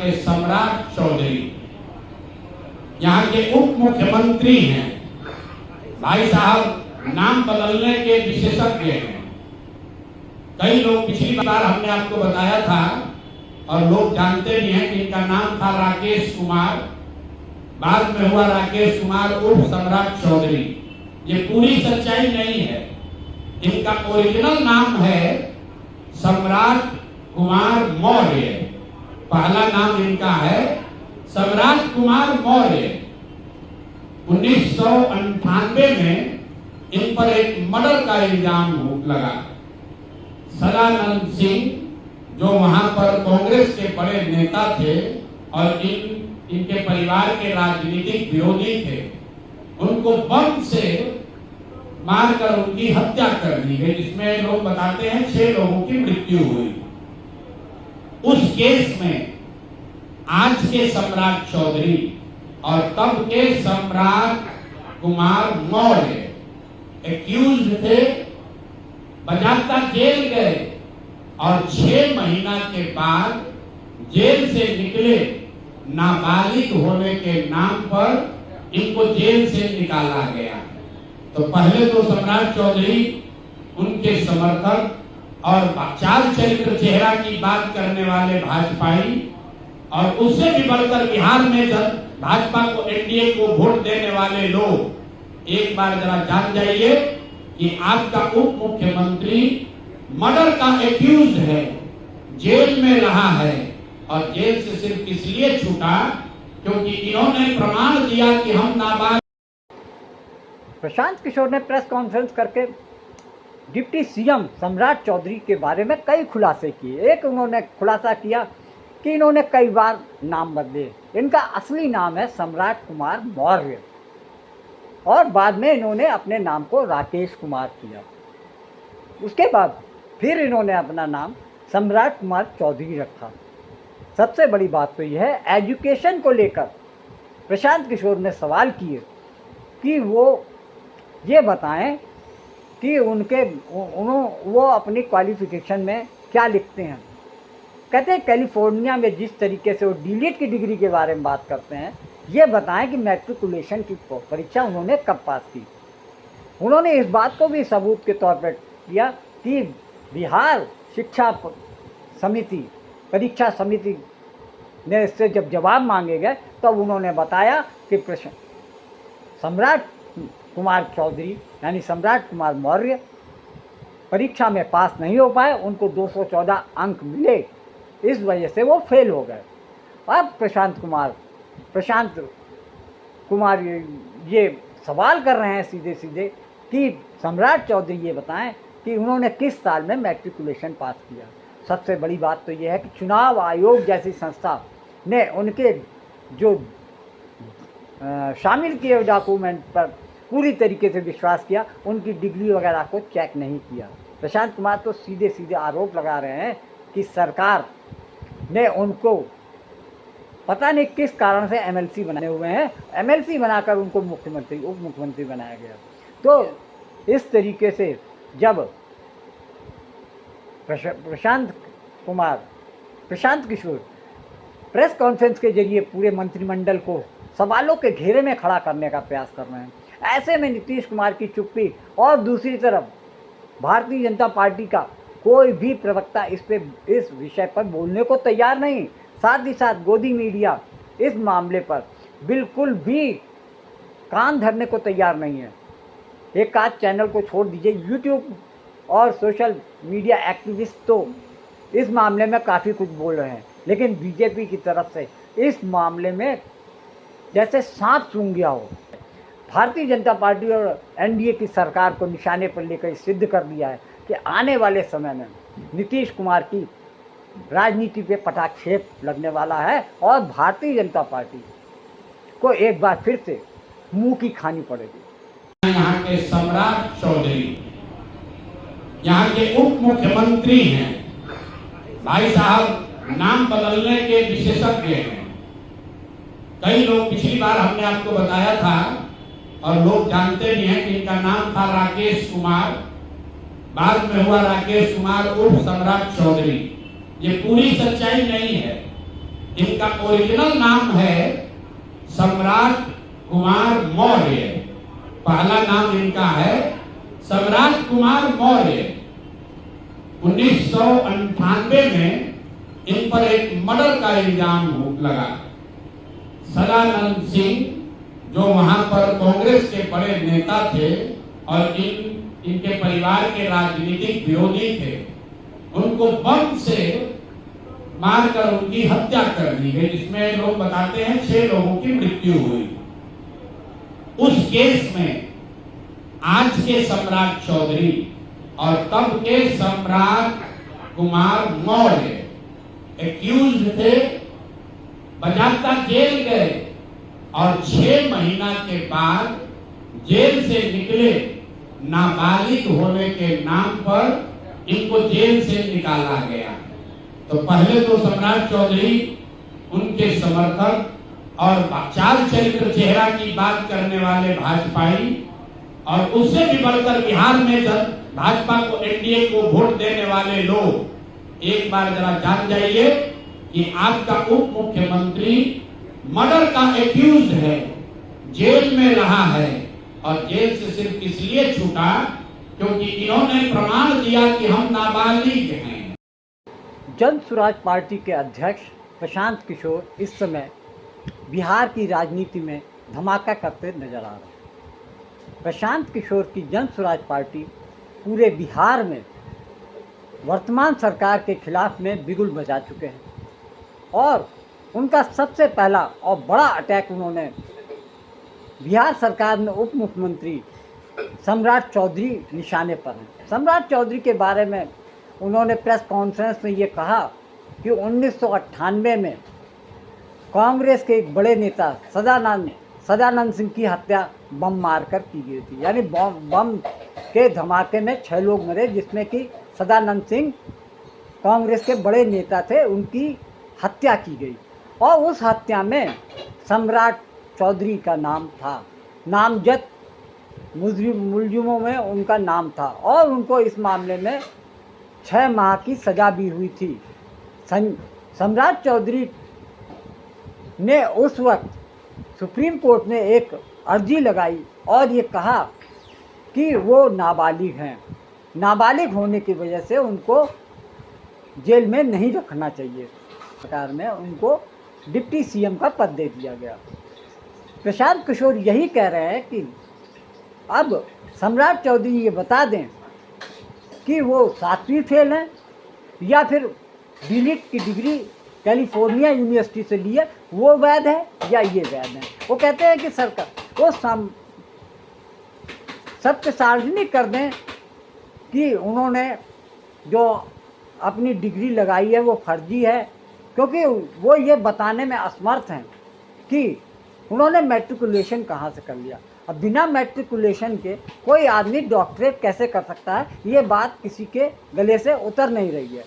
के सम्राट चौधरी यहाँ के उप मुख्यमंत्री हैं। भाई साहब नाम बदलने के विशेषज्ञ हैं। कई लोग, पिछली बार हमने आपको बताया था और लोग जानते भी हैं कि इनका नाम था राकेश कुमार, बाद में हुआ राकेश कुमार उर्फ सम्राट चौधरी। ये पूरी सच्चाई नहीं है। इनका ओरिजिनल नाम है सम्राट कुमार मौर्य। पहला नाम इनका है सम्राट कुमार मौर्य। 1998 में इन पर एक मर्डर का इल्जाम लगा। सदानंद सिंह जो वहां पर कांग्रेस के बड़े नेता थे और इनके परिवार के राजनीतिक विरोधी थे, उनको बम से मारकर उनकी हत्या कर दी गई, जिसमें लोग बताते हैं 6 लोगों की मृत्यु हुई। उस केस में आज के सम्राट चौधरी और तब के सम्राट कुमार मौर्य एक्यूज थे, बजाता जेल गए और 6 महीना के बाद जेल से निकले। नाबालिग होने के नाम पर इनको जेल से निकाला गया। तो पहले तो सम्राट चौधरी, उनके समर्थक और चाल चरित्र चेहरा की बात करने वाले भाजपाई, और उससे भी बढ़कर बिहार में भाजपा को, एनडीए को वोट देने वाले लोग, एक बार जरा जान जाइए कि आपका उप मुख्यमंत्री मर्डर का एक्यूज है, जेल में रहा है और जेल से सिर्फ इसलिए छूटा क्योंकि इन्होंने प्रमाण दिया कि हम नाबालिग। प्रशांत किशोर ने प्रेस कॉन्फ्रेंस करके डिप्टी सीएम सम्राट चौधरी के बारे में कई खुलासे किए। एक उन्होंने खुलासा किया कि इन्होंने कई बार नाम बदले। इनका असली नाम है सम्राट कुमार मौर्य और बाद में इन्होंने अपने नाम को राकेश कुमार किया। उसके बाद फिर इन्होंने अपना नाम सम्राट कुमार चौधरी रखा। सबसे बड़ी बात तो यह है, एजुकेशन को लेकर प्रशांत किशोर ने सवाल किए कि वो ये बताएं कि वो अपनी क्वालिफिकेशन में क्या लिखते हैं। कहते हैं कैलिफोर्निया में जिस तरीके से वो डीलिट की डिग्री के बारे में बात करते हैं, ये बताएं कि मैट्रिकुलेशन की परीक्षा उन्होंने कब पास की। उन्होंने इस बात को भी सबूत के तौर पर किया कि बिहार शिक्षा समिति, परीक्षा समिति ने इससे जब जवाब मांगे गए तब उन्होंने बताया कि सम्राट कुमार चौधरी यानी सम्राट कुमार मौर्य परीक्षा में पास नहीं हो पाए, उनको 214 अंक मिले, इस वजह से वो फेल हो गए। अब प्रशांत कुमार ये सवाल कर रहे हैं सीधे सीधे कि सम्राट चौधरी ये बताएं कि उन्होंने किस साल में मैट्रिकुलेशन पास किया। सबसे बड़ी बात तो ये है कि चुनाव आयोग जैसी संस्था ने उनके जो शामिल किए डॉक्यूमेंट पर पूरी तरीके से विश्वास किया, उनकी डिग्री वगैरह को चेक नहीं किया। प्रशांत कुमार तो सीधे सीधे आरोप लगा रहे हैं कि सरकार ने उनको पता नहीं किस कारण से एमएलसी बनाए हुए हैं, एमएलसी बनाकर उनको उप मुख्यमंत्री बनाया गया। तो इस तरीके से जब प्रशांत किशोर प्रेस कॉन्फ्रेंस के जरिए पूरे मंत्रिमंडल को सवालों के घेरे में खड़ा करने का प्रयास कर रहे हैं, ऐसे में नीतीश कुमार की चुप्पी और दूसरी तरफ भारतीय जनता पार्टी का कोई भी प्रवक्ता इस विषय पर बोलने को तैयार नहीं। साथ ही साथ गोदी मीडिया इस मामले पर बिल्कुल भी कान धरने को तैयार नहीं है। एक आध चैनल को छोड़ दीजिए, यूट्यूब और सोशल मीडिया एक्टिविस्ट तो इस मामले में काफ़ी कुछ बोल रहे हैं, लेकिन बीजेपी की तरफ से इस मामले में जैसे सांप सूंघ गया हो। भारतीय जनता पार्टी और एनडीए की सरकार को निशाने पर लेकर सिद्ध कर दिया है कि आने वाले समय में नीतीश कुमार की राजनीति पे पटाक्षेप लगने वाला है और भारतीय जनता पार्टी को एक बार फिर से मुंह की खानी पड़ेगी। यहाँ के सम्राट चौधरी यहाँ के उप मुख्यमंत्री हैं। भाई साहब नाम बदलने के विशेषज्ञ हैं। कई लोग, पिछली बार हमने आपको बताया था और लोग जानते भी हैं कि इनका नाम था राकेश कुमार, बाद में हुआ राकेश कुमार उर्फ सम्राट चौधरी। ये पूरी सच्चाई नहीं है। इनका ओरिजिनल नाम है सम्राट कुमार मौर्य। पहला नाम इनका है सम्राट कुमार मौर्य। 1998 में इन पर एक मर्डर का इल्जाम लगा। सदानंद सिंह जो वहां पर कांग्रेस के बड़े नेता थे और इनके परिवार के राजनीतिक विरोधी थे, उनको बम से मारकर उनकी हत्या कर दी गई, जिसमें लोग बताते हैं 6 लोगों की मृत्यु हुई। उस केस में आज के सम्राट चौधरी और तब के सम्राट कुमार मौर्य एक्यूज थे, बजाता जेल गए और 6 महीना के बाद जेल से निकले। नाबालिग होने के नाम पर इनको जेल से निकाला गया। तो पहले तो सम्राट चौधरी, उनके समर्थक और चाल चरित्र चेहरा की बात करने वाले भाजपाई, और उससे भी बढ़कर बिहार में जब भाजपा को, एनडीए को वोट देने वाले लोग, एक बार जरा जान जाइए कि आपका उप मुख्यमंत्री मर्डर का एक्यूज है, जेल में रहा है, और जेल से सिर्फ इसलिए छूटा क्योंकि इन्होंने प्रमाण दिया कि हम नाबालिग हैं। जन स्वराज पार्टी के अध्यक्ष प्रशांत किशोर इस समय बिहार की राजनीति में धमाका करते नजर आ रहे हैं। प्रशांत किशोर की जन स्वराज पार्टी पूरे बिहार में वर्तमान सरकार के खिलाफ में बिगुल बजा चुके हैं और उनका सबसे पहला और बड़ा अटैक उन्होंने बिहार सरकार में उप मुख्यमंत्री सम्राट चौधरी निशाने पर हैं। सम्राट चौधरी के बारे में उन्होंने प्रेस कॉन्फ्रेंस में ये कहा कि 1998 में कांग्रेस के एक बड़े नेता सदानंद सिंह की हत्या बम मारकर की गई थी। यानी बम के धमाके में 6 लोग मरे, जिसमें कि सदानंद सिंह कांग्रेस के बड़े नेता थे, उनकी हत्या की गई और उस हत्या में सम्राट चौधरी का नाम था। नामजद मुलजिमों में उनका नाम था और उनको इस मामले में 6 माह की सज़ा भी हुई थी। सम्राट चौधरी ने उस वक्त सुप्रीम कोर्ट में एक अर्जी लगाई और ये कहा कि वो नाबालिग हैं, नाबालिग होने की वजह से उनको जेल में नहीं रखना चाहिए। सरकार में उनको डिप्टी सीएम का पद दे दिया गया। प्रशांत किशोर यही कह रहे हैं कि अब सम्राट चौधरी ये बता दें कि वो 7वीं फेल हैं या फिर डीलिट की डिग्री कैलिफोर्निया यूनिवर्सिटी से ली है, वो वैध है या ये वैध है। वो कहते हैं कि सरकार वो सबके सार्वजनिक कर दें कि उन्होंने जो अपनी डिग्री लगाई है वो फर्जी है, क्योंकि वो ये बताने में असमर्थ हैं कि उन्होंने मैट्रिकुलेशन कहाँ से कर लिया। अब बिना मैट्रिकुलेशन के कोई आदमी डॉक्टरेट कैसे कर सकता है, ये बात किसी के गले से उतर नहीं रही है।